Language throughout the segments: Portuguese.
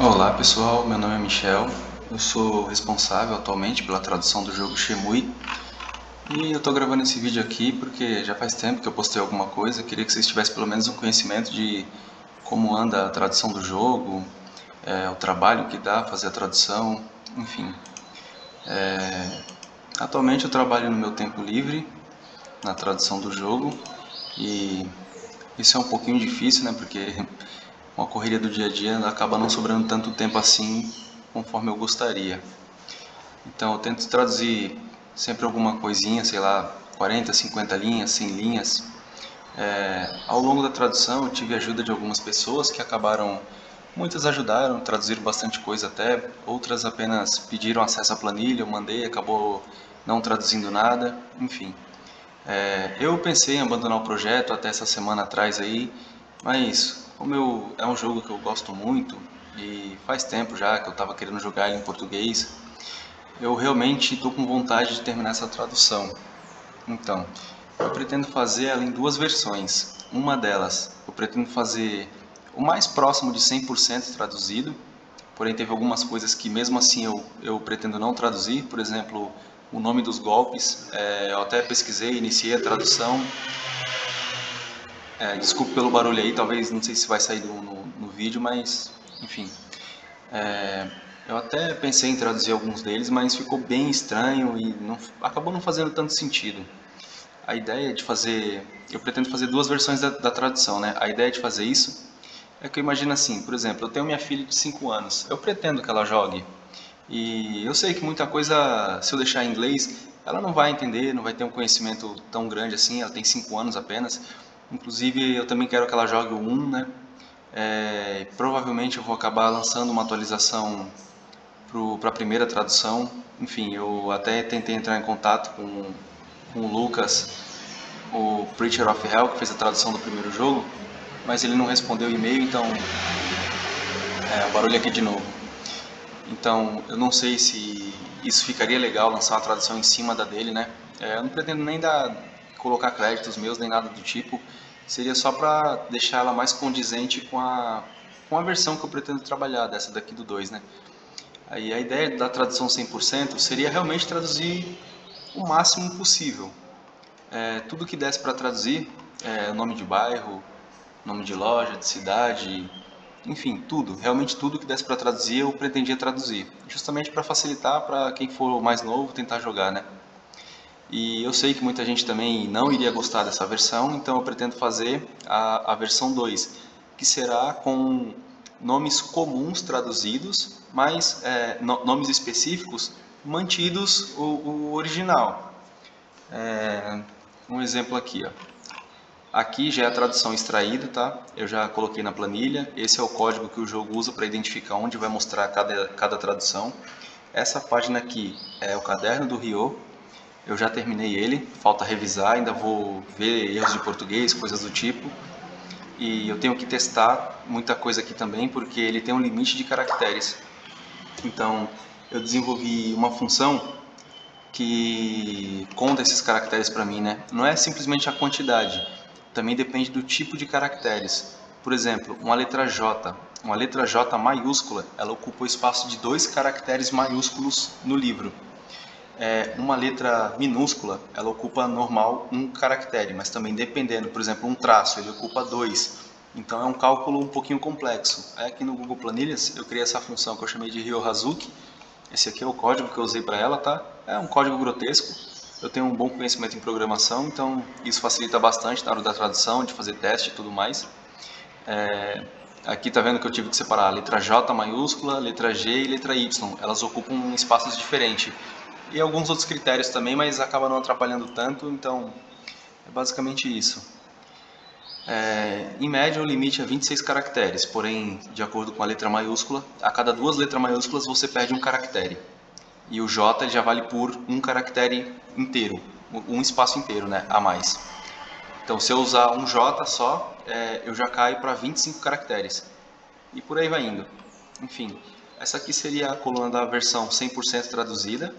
Olá pessoal, meu nome é Michel, eu sou responsável atualmente pela tradução do jogo Shemui e eu estou gravando esse vídeo aqui porque já faz tempo que eu postei alguma coisa, eu queria que vocês tivessem pelo menos um conhecimento de como anda a tradução do jogo, o trabalho que dá fazer a tradução, enfim. Atualmente eu trabalho no meu tempo livre na tradução do jogo e isso é um pouquinho difícil, né, porque com a correria do dia a dia acaba não sobrando tanto tempo assim conforme eu gostaria. Então eu tento traduzir sempre alguma coisinha, sei lá, 40, 50 linhas, 100 linhas. Ao longo da tradução eu tive a ajuda de algumas pessoas que acabaram, muitas ajudaram, traduziram bastante coisa até, outras apenas pediram acesso à planilha, eu mandei, acabou não traduzindo nada, enfim. Eu pensei em abandonar o projeto até essa semana atrás aí, mas como é um jogo que eu gosto muito e faz tempo já que eu estava querendo jogar ele em português, eu realmente estou com vontade de terminar essa tradução. Então, eu pretendo fazer ela em duas versões. Uma delas, eu pretendo fazer o mais próximo de 100% traduzido, porém teve algumas coisas que mesmo assim eu pretendo não traduzir, por exemplo, o nome dos golpes. Eu até pesquisei, iniciei a tradução. Desculpe pelo barulho aí, talvez não sei se vai sair no vídeo, mas enfim. Eu até pensei em traduzir alguns deles, mas ficou bem estranho e acabou não fazendo tanto sentido. A ideia de fazer, eu pretendo fazer duas versões da tradução, né? A ideia de fazer isso é que eu imagino assim, por exemplo, eu tenho minha filha de 5 anos, eu pretendo que ela jogue e eu sei que muita coisa, se eu deixar em inglês, ela não vai entender, não vai ter um conhecimento tão grande assim, ela tem 5 anos apenas. Inclusive, eu também quero que ela jogue o 1, né? Provavelmente eu vou acabar lançando uma atualização para a primeira tradução. Enfim, eu até tentei entrar em contato com o Lucas, o Preacher of Hell, que fez a tradução do primeiro jogo, mas ele não respondeu o e-mail, então o barulho aqui de novo. Então, eu não sei se isso ficaria legal, lançar uma tradução em cima da dele, né? Eu não pretendo nem colocar créditos meus, nem nada do tipo. Seria só para deixar ela mais condizente com a versão que eu pretendo trabalhar, dessa daqui do 2, né? Aí a ideia da tradução 100% seria realmente traduzir o máximo possível. Tudo que desse para traduzir, nome de bairro, nome de loja, de cidade, enfim, tudo, realmente tudo que desse para traduzir eu pretendia traduzir, justamente para facilitar para quem for mais novo tentar jogar, né? E eu sei que muita gente também não iria gostar dessa versão, então eu pretendo fazer a versão 2, que será com nomes comuns traduzidos, mas nomes específicos mantidos o original. Um exemplo aqui, ó. Aqui já é a tradução extraída, tá? Eu já coloquei na planilha. Esse é o código que o jogo usa para identificar onde vai mostrar cada tradução. Essa página aqui é o caderno do Ryo. Eu já terminei ele, falta revisar, ainda vou ver erros de português, coisas do tipo. E eu tenho que testar muita coisa aqui também, porque ele tem um limite de caracteres. Então, eu desenvolvi uma função que conta esses caracteres para mim, né? Não é simplesmente a quantidade, também depende do tipo de caracteres. Por exemplo, uma letra J maiúscula, ela ocupa o espaço de dois caracteres maiúsculos no livro. Uma letra minúscula, ela ocupa normal um caractere, mas também dependendo, por exemplo, um traço, ele ocupa dois. Então é um cálculo um pouquinho complexo. Aqui no Google Planilhas eu criei essa função que eu chamei de Ryohazuki. Esse aqui é o código que eu usei para ela, tá? É um código grotesco. Eu tenho um bom conhecimento em programação, então isso facilita bastante na hora da tradução, de fazer teste e tudo mais. Aqui tá vendo que eu tive que separar a letra J maiúscula, letra G e letra Y. Elas ocupam espaços diferentes. E alguns outros critérios também, mas acaba não atrapalhando tanto, então é basicamente isso. Em média, o limite é 26 caracteres, porém, de acordo com a letra maiúscula, a cada duas letras maiúsculas você perde um caractere. E o J ele já vale por um caractere inteiro, um espaço inteiro, né, a mais. Então, se eu usar um J só, eu já caio para 25 caracteres. E por aí vai indo. Enfim, essa aqui seria a coluna da versão 100% traduzida.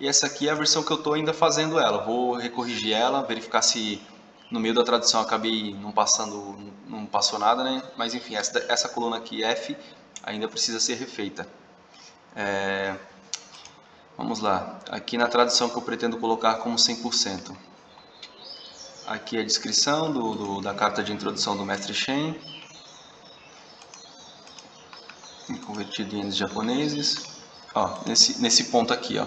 E essa aqui é a versão que eu estou ainda fazendo ela. Vou recorrigir ela, verificar se no meio da tradução eu acabei não passou nada, né? Mas enfim, essa coluna aqui, F, ainda precisa ser refeita. Vamos lá, aqui na tradução que eu pretendo colocar como 100%. Aqui a descrição da carta de introdução do mestre Shen, convertido em ienes japoneses. Ó, nesse ponto aqui, ó.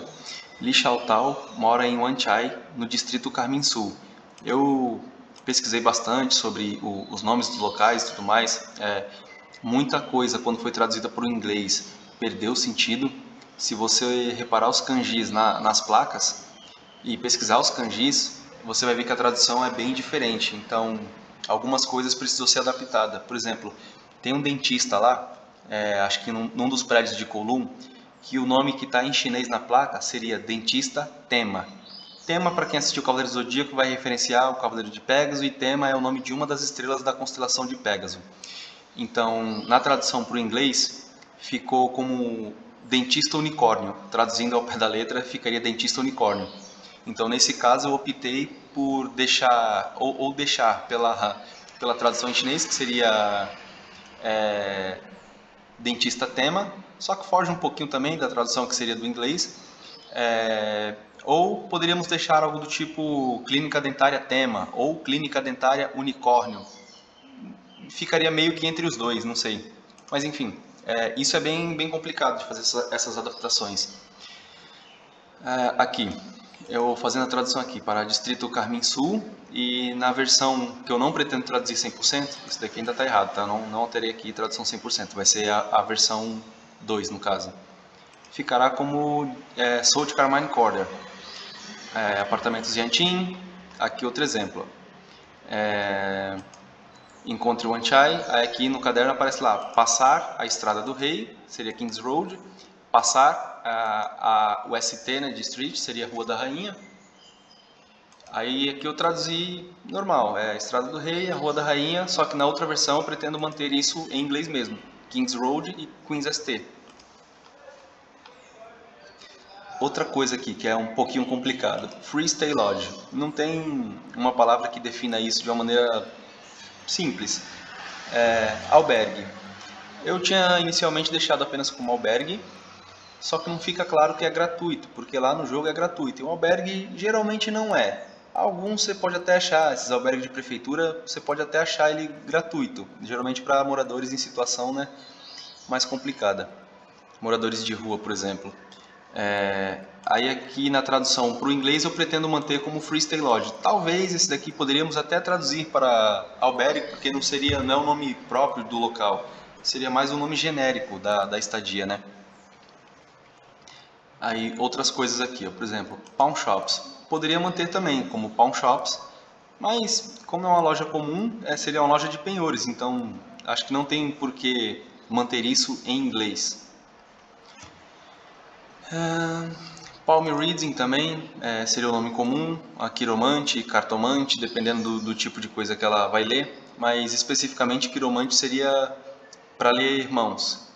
Li Xiaotao mora em Wanchai, no distrito Carminsul. Eu pesquisei bastante sobre os nomes dos locais e tudo mais. Muita coisa, quando foi traduzida para o inglês, perdeu o sentido. Se você reparar os kanjis nas placas e pesquisar os kanjis, você vai ver que a tradução é bem diferente. Então, algumas coisas precisam ser adaptadas. Por exemplo, tem um dentista lá, acho que num dos prédios de Kowloon, que o nome que está em chinês na placa seria Dentista Tema. Tema, para quem assistiu o Cavaleiro do Zodíaco, vai referenciar o Cavaleiro de Pégaso, e Tema é o nome de uma das estrelas da constelação de Pégaso. Então, na tradução para o inglês, ficou como Dentista Unicórnio. Traduzindo ao pé da letra, ficaria Dentista Unicórnio. Então, nesse caso, eu optei por deixar, ou deixar pela tradução em chinês, que seria Dentista Tema, só que foge um pouquinho também da tradução que seria do inglês. Ou poderíamos deixar algo do tipo Clínica Dentária Tema, ou Clínica Dentária Unicórnio. Ficaria meio que entre os dois, não sei. Mas enfim, isso é bem complicado de fazer essas adaptações. Aqui, eu fazendo a tradução aqui para Distrito Carminsul, e na versão que eu não pretendo traduzir 100%, isso daqui ainda está errado, tá? Não alterei aqui tradução 100%, vai ser a versão 2 no caso. Ficará como South Carmine Quarter, apartamentos Yanqing. Aqui outro exemplo. Encontre o Wanchai, aí aqui no caderno aparece lá, passar a Estrada do Rei, seria King's Road, passar o ST, né, de Street, seria Rua da Rainha. Aí aqui eu traduzi normal, Estrada do Rei, a Rua da Rainha, só que na outra versão eu pretendo manter isso em inglês mesmo, King's Road e Queen's ST. Outra coisa aqui que é um pouquinho complicado, Free Stay Lodge. Não tem uma palavra que defina isso de uma maneira simples. Albergue. Eu tinha inicialmente deixado apenas como albergue, só que não fica claro que é gratuito, porque lá no jogo é gratuito. E o albergue geralmente não é. Alguns você pode até achar, esses albergues de prefeitura, você pode até achar ele gratuito, geralmente para moradores em situação, né, mais complicada. Moradores de rua, por exemplo. Aí aqui na tradução para o inglês eu pretendo manter como Free Stay Lodge. Talvez esse daqui poderíamos até traduzir para albergue, porque não é o nome próprio do local, seria mais um nome genérico da estadia, né? Aí outras coisas aqui, ó, por exemplo, Pawn Shops. Poderia manter também como Pawn Shops, mas como é uma loja comum, seria uma loja de penhores, então acho que não tem por que manter isso em inglês. Palm Reading também seria o nome comum, a quiromante, cartomante, dependendo do tipo de coisa que ela vai ler, mas especificamente quiromante seria para ler mãos,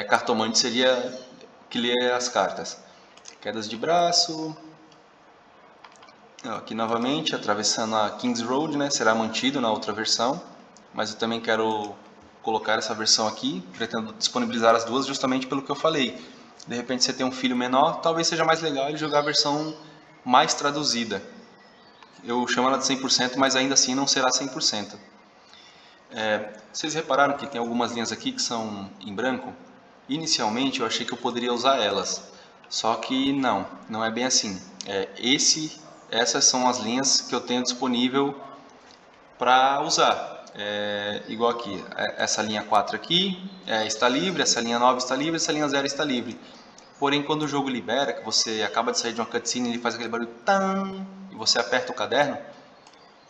cartomante seria que lê as cartas. Quedas de braço, aqui novamente atravessando a King's Road, né, será mantido na outra versão, mas eu também quero colocar essa versão aqui, pretendo disponibilizar as duas justamente pelo que eu falei. De repente você tem um filho menor, talvez seja mais legal ele jogar a versão mais traduzida. Eu chamo ela de 100%, mas ainda assim não será 100%. Vocês repararam que tem algumas linhas aqui que são em branco? Inicialmente eu achei que eu poderia usar elas, só que não é bem assim. Essas são as linhas que eu tenho disponível para usar. Igual aqui, essa linha 4 aqui está livre, essa linha 9 está livre, essa linha 0 está livre. Porém, quando o jogo libera, que você acaba de sair de uma cutscene, ele faz aquele barulho tan, e você aperta o caderno,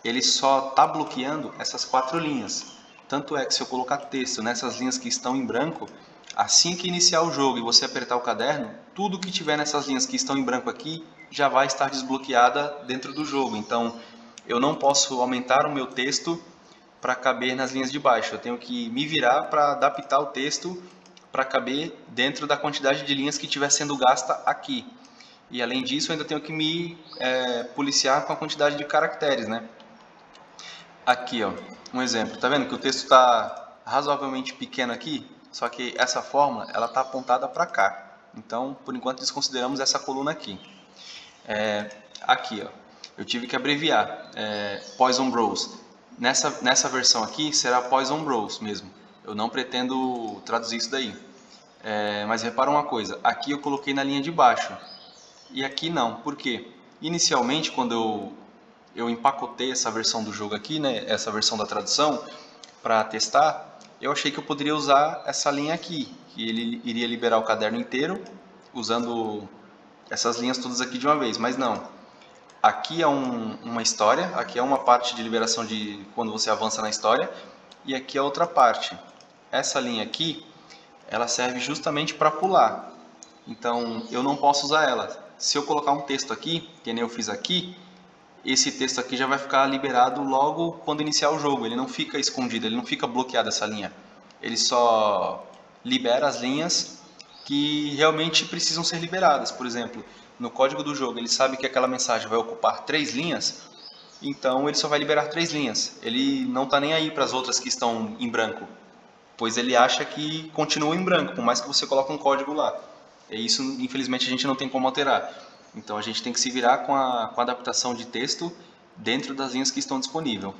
ele só está bloqueando essas 4 linhas. Tanto é que se eu colocar texto nessas linhas que estão em branco, assim que iniciar o jogo e você apertar o caderno, tudo que tiver nessas linhas que estão em branco aqui já vai estar desbloqueada dentro do jogo. Então, eu não posso aumentar o meu texto para caber nas linhas de baixo. Eu tenho que me virar para adaptar o texto para caber dentro da quantidade de linhas que estiver sendo gasta aqui. E além disso, eu ainda tenho que me policiar com a quantidade de caracteres, né? Aqui, ó, um exemplo. Tá vendo que o texto está razoavelmente pequeno aqui? só que essa fórmula ela está apontada para cá. Então, por enquanto, desconsideramos essa coluna aqui. Aqui, ó, eu tive que abreviar. Poison Bros. Nessa versão aqui será Poison Bros mesmo. Eu não pretendo traduzir isso daí. Mas repara uma coisa, aqui eu coloquei na linha de baixo e aqui não. Por quê? Inicialmente, quando eu empacotei essa versão do jogo aqui, né, essa versão da tradução, para testar, eu achei que eu poderia usar essa linha aqui, que ele iria liberar o caderno inteiro usando essas linhas todas aqui de uma vez, mas não. Aqui é uma história, aqui é uma parte de liberação de quando você avança na história, e aqui é outra parte. Essa linha aqui, ela serve justamente para pular, então eu não posso usar ela. Se eu colocar um texto aqui, que nem eu fiz aqui, esse texto aqui já vai ficar liberado logo quando iniciar o jogo, ele não fica escondido, ele não fica bloqueado essa linha. Ele só libera as linhas que realmente precisam ser liberadas. Por exemplo, no código do jogo ele sabe que aquela mensagem vai ocupar 3 linhas, então ele só vai liberar 3 linhas. Ele não está nem aí para as outras que estão em branco, pois ele acha que continua em branco, por mais que você coloque um código lá. E isso, infelizmente, a gente não tem como alterar. Então a gente tem que se virar com a adaptação de texto dentro das linhas que estão disponíveis.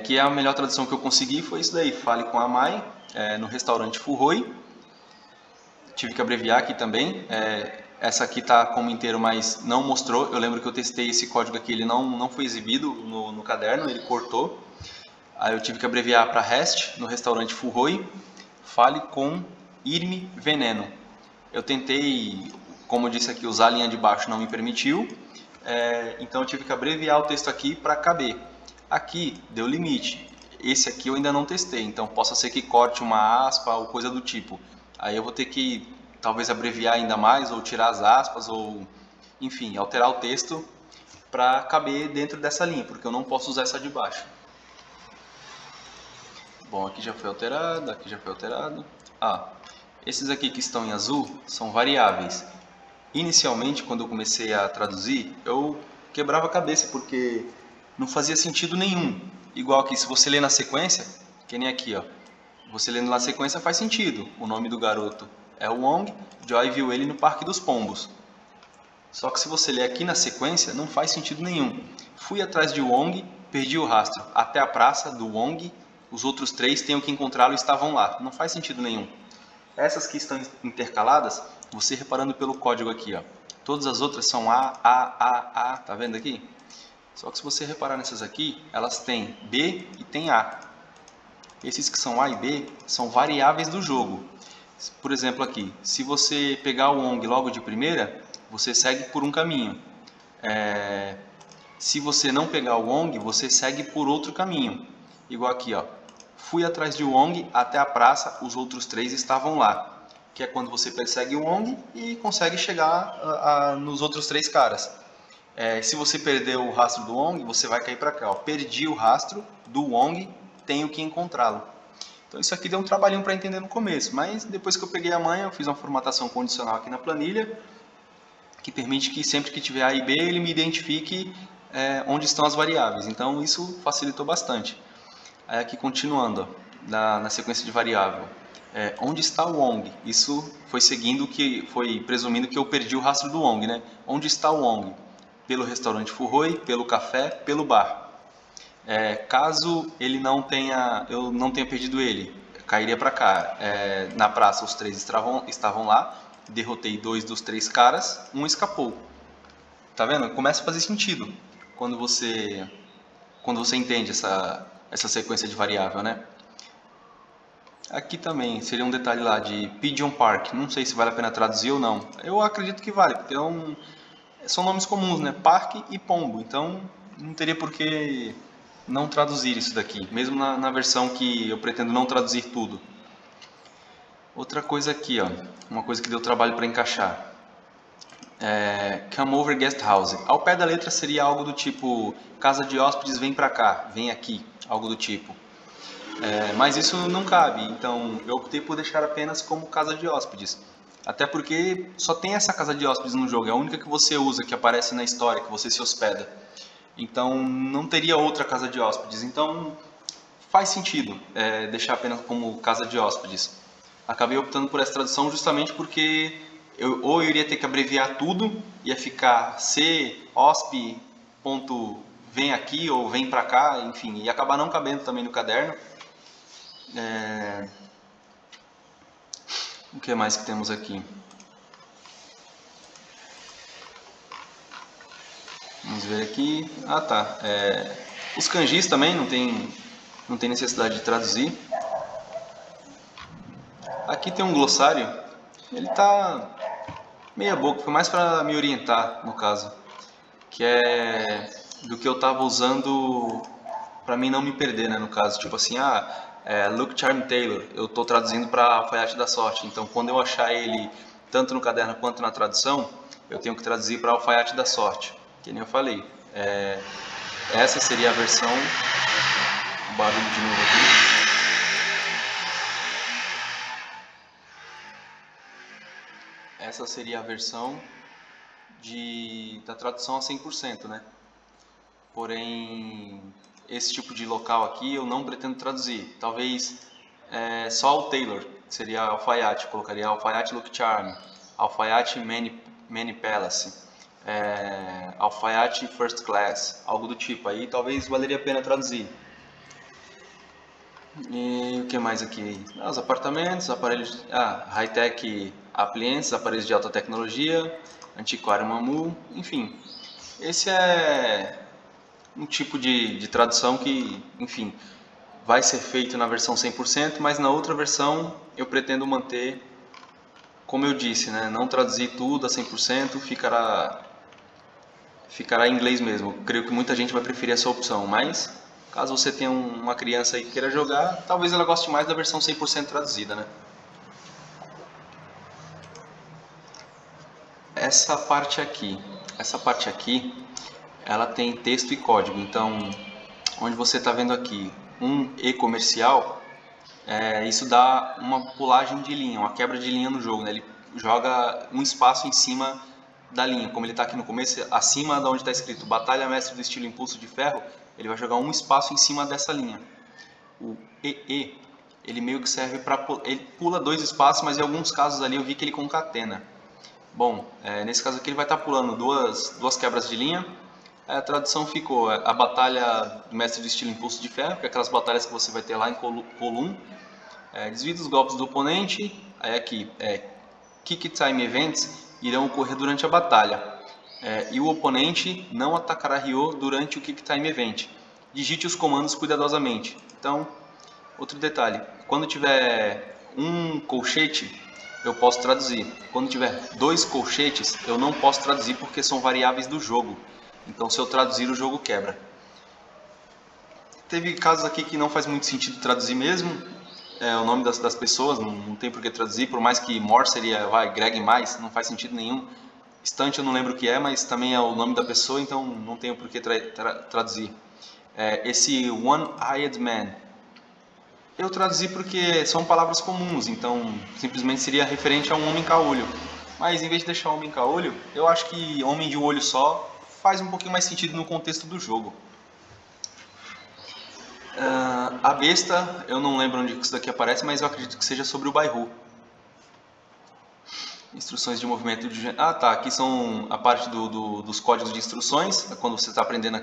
Que a melhor tradução que eu consegui foi isso daí: fale com a Mai no restaurante Furroi. Tive que abreviar aqui também. Essa aqui está como inteiro, mas não mostrou. Eu lembro que eu testei esse código aqui, ele não foi exibido no caderno, ele cortou. Aí eu tive que abreviar para REST no restaurante Furroi. Fale com Irme Veneno. Eu tentei, como eu disse aqui, usar a linha de baixo, não me permitiu. Então eu tive que abreviar o texto aqui para caber. Aqui deu limite. Esse aqui eu ainda não testei, então possa ser que corte uma aspa ou coisa do tipo. Aí eu vou ter que talvez abreviar ainda mais, ou tirar as aspas, ou enfim, alterar o texto para caber dentro dessa linha, porque eu não posso usar essa de baixo. Bom, aqui já foi alterado, aqui já foi alterado. Esses aqui que estão em azul são variáveis. Inicialmente, quando eu comecei a traduzir, eu quebrava a cabeça, porque não fazia sentido nenhum. Igual aqui, se você ler na sequência, que nem aqui, ó. Você lendo na sequência faz sentido. O nome do garoto é Wong, Joy viu ele no Parque dos Pombos. Só que se você ler aqui na sequência, não faz sentido nenhum. Fui atrás de Wong, perdi o rastro até a praça do Wong, os outros 3 tenho que encontrá-lo, estavam lá. Não faz sentido nenhum. Essas que estão intercaladas, você reparando pelo código aqui, ó. Todas as outras são A, tá vendo aqui? Só que se você reparar nessas aqui, elas têm B e tem A. Esses que são A e B são variáveis do jogo. Por exemplo aqui, se você pegar o Wong logo de primeira, você segue por um caminho. Se você não pegar o Wong, você segue por outro caminho. Igual aqui, ó. Fui atrás de Wong até a praça, os outros 3 estavam lá. Que é quando você persegue o Wong e consegue chegar nos outros 3 caras. Se você perder o rastro do Wong, você vai cair para cá, ó. Perdi o rastro do Wong, tenho que encontrá-lo. Então isso aqui deu um trabalhinho para entender no começo, mas depois que eu peguei a manha, eu fiz uma formatação condicional aqui na planilha, que permite que sempre que tiver A e B, ele me identifique onde estão as variáveis. Então isso facilitou bastante. Aí aqui continuando, ó, na sequência de variável. Onde está o Wong? Isso foi presumindo que eu perdi o rastro do Wong, né? Onde está o Wong? Pelo restaurante Furroi, pelo café, pelo bar. Caso eu não tenha perdido ele, cairia para cá. Na praça os 3 estavam lá, derrotei 2 dos 3 caras, um escapou. Tá vendo? Começa a fazer sentido quando você entende essa sequência de variável, né? Aqui também seria um detalhe lá de Pigeon Park. Não sei se vale a pena traduzir ou não. Eu acredito que vale, porque são nomes comuns, né? Parque e pombo. Então não teria por que não traduzir isso daqui, mesmo na versão que eu pretendo não traduzir tudo. Outra coisa aqui, ó, uma coisa que deu trabalho para encaixar. Come over guest house. Ao pé da letra seria algo do tipo casa de hóspedes, vem para cá, vem aqui, algo do tipo. Mas isso não cabe, então eu optei por deixar apenas como casa de hóspedes. Até porque só tem essa casa de hóspedes no jogo, é a única que você usa, que aparece na história, que você se hospeda. Então não teria outra casa de hóspedes. Então faz sentido deixar apenas como casa de hóspedes. Acabei optando por essa tradução justamente porque eu iria ter que abreviar tudo, ia ficar C, hosp, ponto, vem aqui ou vem pra cá, enfim, ia acabar não cabendo também no caderno. O que mais que temos aqui? Vamos ver aqui. Ah, tá. Os kanjis também não tem necessidade de traduzir. Aqui tem um glossário. Ele tá meia boca, foi mais para me orientar no caso, que é do que eu tava usando para mim não me perder, né, no caso, tipo assim, Luck Charm Taylor, eu tô traduzindo para Alfaiate da Sorte, então quando eu achar ele tanto no caderno quanto na tradução, eu tenho que traduzir para Alfaiate da Sorte, que nem eu falei. Essa seria a versão, barulho de novo aqui. Essa seria a versão da tradução a 100%, né? Porém, esse tipo de local aqui eu não pretendo traduzir. Talvez só o Taylor, que seria alfaiate. Colocaria alfaiate Look Charm, alfaiate Many Palace, alfaiate First Class, algo do tipo. Aí talvez valeria a pena traduzir. E o que mais aqui? Os apartamentos, aparelhos, high-tech appliances, aparelhos de alta tecnologia, antiquário Mamu, enfim. Esse é um tipo de tradução que, enfim, vai ser feito na versão 100%, mas na outra versão eu pretendo manter, como eu disse, né, não traduzir tudo a 100%, ficará em inglês mesmo. Creio que muita gente vai preferir essa opção, mas caso você tenha uma criança aí que queira jogar, talvez ela goste mais da versão 100% traduzida, né? Essa parte aqui, ela tem texto e código. Então, onde você está vendo aqui um e-comercial, isso dá uma pulagem de linha, uma quebra de linha no jogo, né? Ele joga um espaço em cima da linha, como ele está aqui no começo, acima de onde está escrito Batalha Mestre do Estilo Impulso de Ferro, ele vai jogar um espaço em cima dessa linha. O EE, ele meio que serve para... ele pula 2 espaços, mas em alguns casos ali eu vi que ele concatena. Bom, nesse caso aqui ele vai estar pulando duas quebras de linha. A tradução ficou a Batalha do Mestre do Estilo Impulso de Ferro, que é aquelas batalhas que você vai ter lá em Column. Desvie dos golpes do oponente. Aí aqui, Kick Time Events irão ocorrer durante a batalha. E o oponente não atacará Ryo durante o Kick Time Event. Digite os comandos cuidadosamente. Então, outro detalhe, quando tiver um colchete, eu posso traduzir. Quando tiver 2 colchetes, eu não posso traduzir porque são variáveis do jogo. Então, se eu traduzir, o jogo quebra. Teve casos aqui que não faz muito sentido traduzir mesmo. O nome das pessoas, não tem por que traduzir. Por mais que More seria, Greg mais, não faz sentido nenhum. Stunt eu não lembro o que é, mas também é o nome da pessoa, então não tenho por que traduzir. Esse One-Eyed Man, eu traduzi porque são palavras comuns, então simplesmente seria referente a um homem caolho. Mas em vez de deixar homem caolho, eu acho que homem de um olho só faz um pouquinho mais sentido no contexto do jogo. A besta, eu não lembro onde isso daqui aparece, mas eu acredito que seja sobre o Baihu. Instruções de movimento de... aqui são a parte dos códigos de instruções, quando você está aprendendo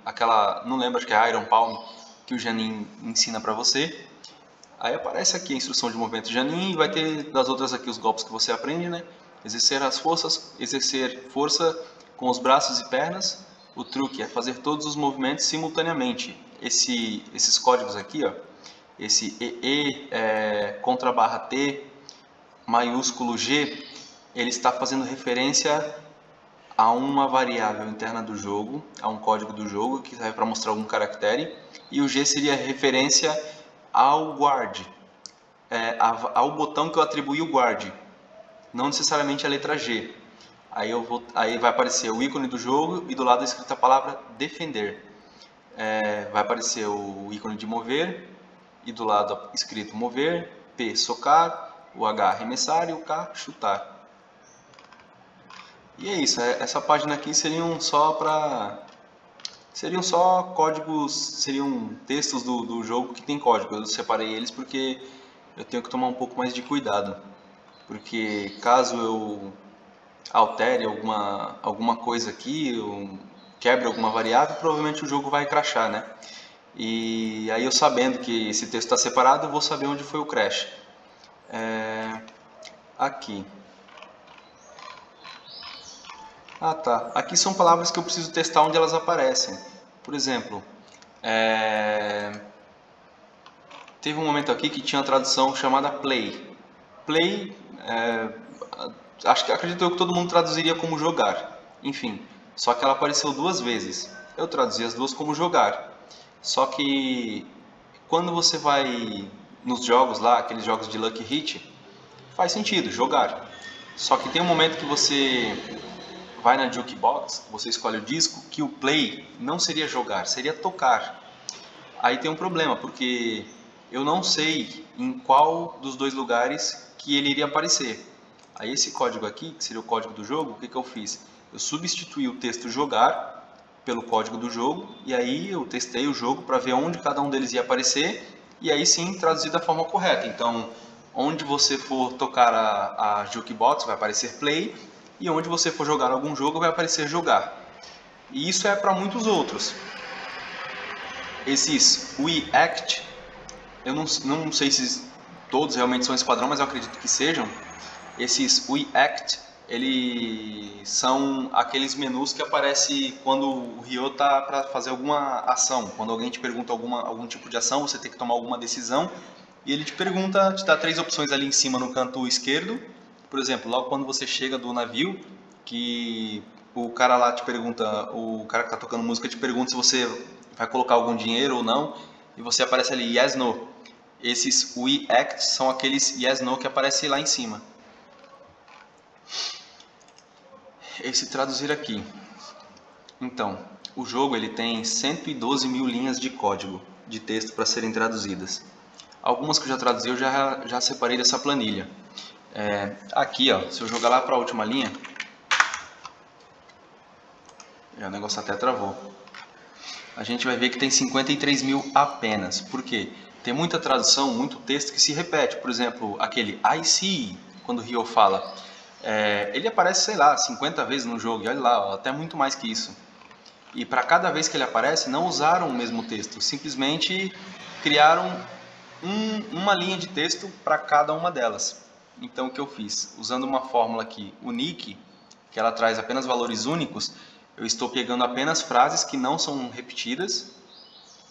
aquela, não lembro, acho que é Iron Palm, que o Janin ensina para você. Aí aparece aqui a instrução de movimento de Janin e vai ter das outras aqui os golpes que você aprende, né? Exercer força com os braços e pernas. O truque é fazer todos os movimentos simultaneamente. Esses códigos aqui, ó, esse EE, contra barra T, maiúsculo G, ele está fazendo referência a uma variável interna do jogo, a um código do jogo que serve para mostrar algum caractere, e o G seria referência ao guard, ao botão que eu atribuí o guard, não necessariamente a letra G. Aí vai aparecer o ícone do jogo e do lado escrita a palavra defender. Vai aparecer o ícone de mover e do lado escrito mover, P socar, o H arremessar e o K chutar. E é isso, essa página aqui seria só para Seriam só códigos, seriam textos do jogo que tem código. Eu separei eles porque eu tenho que tomar um pouco mais de cuidado. Porque caso eu altere alguma coisa aqui, ou quebre alguma variável, provavelmente o jogo vai crashar, né? E aí eu sabendo que esse texto está separado, eu vou saber onde foi o crash. Aqui. Ah, tá. Aqui são palavras que eu preciso testar onde elas aparecem. Por exemplo, teve um momento aqui que tinha uma tradução chamada play. Play, acredito eu que todo mundo traduziria como jogar. Enfim, só que ela apareceu duas vezes. Eu traduzi as duas como jogar. Só que quando você vai nos jogos lá, aqueles jogos de Lucky Hit, faz sentido, jogar. Só que tem um momento que você vai na jukebox, você escolhe o disco, que o play não seria jogar, seria tocar. Aí tem um problema, porque eu não sei em qual dos dois lugares que ele iria aparecer. Aí esse código aqui, que seria o código do jogo, o que eu fiz? Eu substituí o texto jogar pelo código do jogo, e aí eu testei o jogo para ver onde cada um deles ia aparecer, e aí sim traduzir da forma correta. Então, onde você for tocar a jukebox vai aparecer play, e onde você for jogar algum jogo vai aparecer jogar. E isso é para muitos outros. Esses we act, eu não sei se todos realmente são esse padrão, mas eu acredito que sejam. Esses we act, eles são aqueles menus que aparecem quando o Ryo está para fazer alguma ação. Quando alguém te pergunta algum tipo de ação, você tem que tomar alguma decisão. E ele te pergunta, te dá três opções ali em cima no canto esquerdo. Por exemplo, logo quando você chega do navio, que o cara lá te pergunta, o cara que está tocando música te pergunta se você vai colocar algum dinheiro ou não, e você aparece ali yes, no. Esses we act são aqueles yes, no que aparecem lá em cima. Esse traduzir aqui. Então, o jogo ele tem 112 mil linhas de código de texto para serem traduzidas. Algumas que eu já traduzi eu já separei dessa planilha. Aqui, ó, se eu jogar lá para a última linha, o negócio até travou. A gente vai ver que tem 53 mil apenas. Por quê? Tem muita tradução, muito texto que se repete. Por exemplo, aquele I see, quando o Ryo fala. Ele aparece, sei lá, 50 vezes no jogo. E olha lá, ó, até muito mais que isso. E para cada vez que ele aparece, não usaram o mesmo texto. Simplesmente criaram uma linha de texto para cada uma delas. Então o que eu fiz? Usando uma fórmula aqui, unique, que ela traz apenas valores únicos, eu estou pegando apenas frases que não são repetidas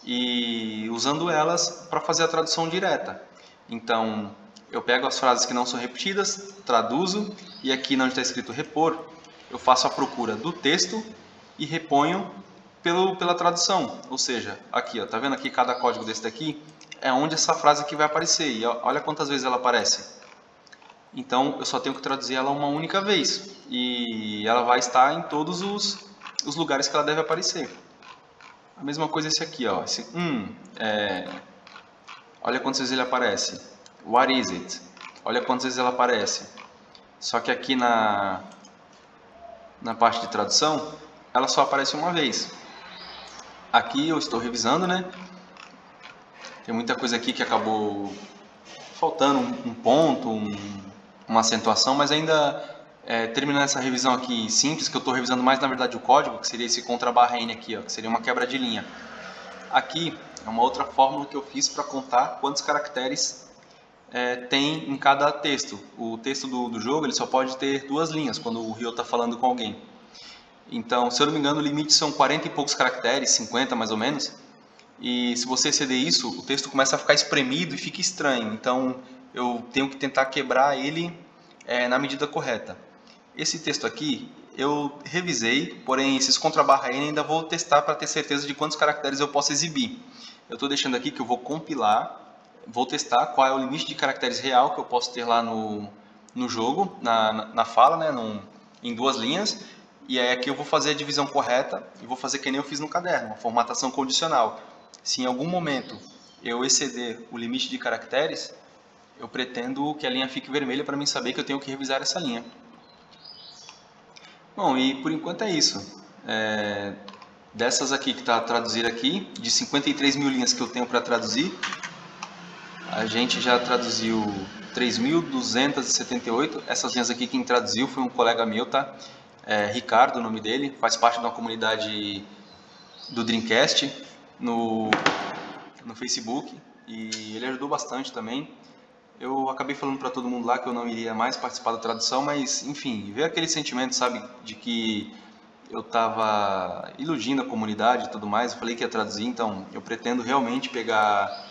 e usando elas para fazer a tradução direta. Então eu pego as frases que não são repetidas, traduzo, e aqui onde está escrito repor, eu faço a procura do texto e reponho pela tradução. Ou seja, aqui, ó, tá vendo aqui cada código desse daqui? É onde essa frase aqui vai aparecer. E olha quantas vezes ela aparece. Então eu só tenho que traduzir ela uma única vez. E ela vai estar em todos os lugares que ela deve aparecer. A mesma coisa esse aqui, ó. Esse olha quantas vezes ele aparece. What is it? Olha quantas vezes ela aparece. Só que aqui na parte de tradução, ela só aparece uma vez. Aqui eu estou revisando, né? Tem muita coisa aqui que acabou faltando um ponto, uma acentuação, mas ainda terminando essa revisão aqui simples, que eu estou revisando mais na verdade o código, que seria esse contra barra N aqui, ó, que seria uma quebra de linha. Aqui é uma outra fórmula que eu fiz para contar quantos caracteres tem em cada texto. O texto do jogo ele só pode ter duas linhas quando o Ryo está falando com alguém. Então, se eu não me engano, o limite são 40 e poucos caracteres, 50 mais ou menos. E se você exceder isso, o texto começa a ficar espremido e fica estranho. Então, eu tenho que tentar quebrar ele na medida correta. Esse texto aqui, eu revisei, porém, esses contra barra N ainda vou testar para ter certeza de quantos caracteres eu posso exibir. Eu estou deixando aqui que eu vou compilar, vou testar qual é o limite de caracteres real que eu posso ter lá no jogo, na fala, né, em duas linhas. E aí aqui eu vou fazer a divisão correta e vou fazer que nem eu fiz no caderno, uma formatação condicional. Se em algum momento eu exceder o limite de caracteres, eu pretendo que a linha fique vermelha para mim saber que eu tenho que revisar essa linha. Bom, e por enquanto é isso. Dessas aqui que está traduzida aqui, de 53 mil linhas que eu tenho para traduzir, a gente já traduziu 3.278. Essas linhas aqui quem traduziu foi um colega meu, tá? Ricardo, o nome dele, faz parte de uma comunidade do Dreamcast no Facebook, e ele ajudou bastante também. Eu acabei falando para todo mundo lá que eu não iria mais participar da tradução, mas enfim, ver aquele sentimento, sabe, de que eu estava iludindo a comunidade e tudo mais. Eu falei que ia traduzir, então eu pretendo realmente pegar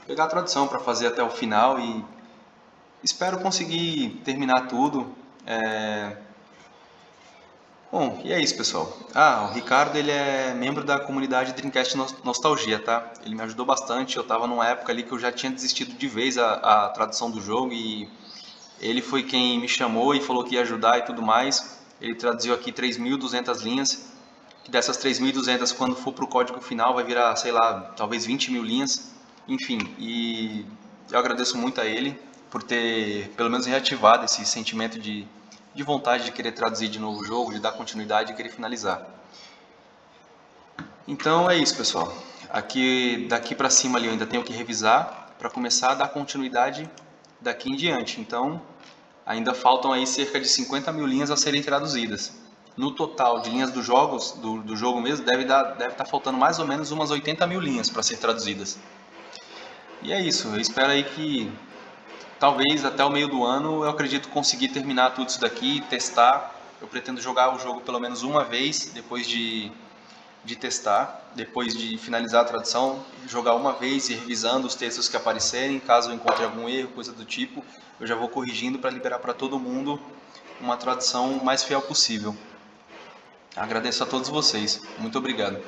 a tradução para fazer até o final e espero conseguir terminar tudo. Bom, e é isso, pessoal. O Ricardo, ele é membro da comunidade Dreamcast Nostalgia, tá? Ele me ajudou bastante. Eu estava numa época ali que eu já tinha desistido de vez a tradução do jogo, e ele foi quem me chamou e falou que ia ajudar e tudo mais. Ele traduziu aqui 3.200 linhas, que dessas 3.200, quando for para o código final, vai virar, sei lá, talvez 20 mil linhas. Enfim, e eu agradeço muito a ele por ter pelo menos reativado esse sentimento de vontade de querer traduzir de novo o jogo, de dar continuidade e querer finalizar. Então é isso, pessoal. Daqui para cima ali eu ainda tenho que revisar para começar a dar continuidade daqui em diante. Então ainda faltam aí cerca de 50 mil linhas a serem traduzidas. No total de linhas do jogo mesmo, deve estar faltando mais ou menos umas 80 mil linhas para ser traduzidas. E é isso, eu espero aí que talvez até o meio do ano eu acredito conseguir terminar tudo isso daqui, testar. Eu pretendo jogar o jogo pelo menos uma vez depois de testar, depois de finalizar a tradução, jogar uma vez e revisando os textos que aparecerem. Caso eu encontre algum erro, coisa do tipo, eu já vou corrigindo para liberar para todo mundo uma tradução mais fiel possível. Agradeço a todos vocês. Muito obrigado.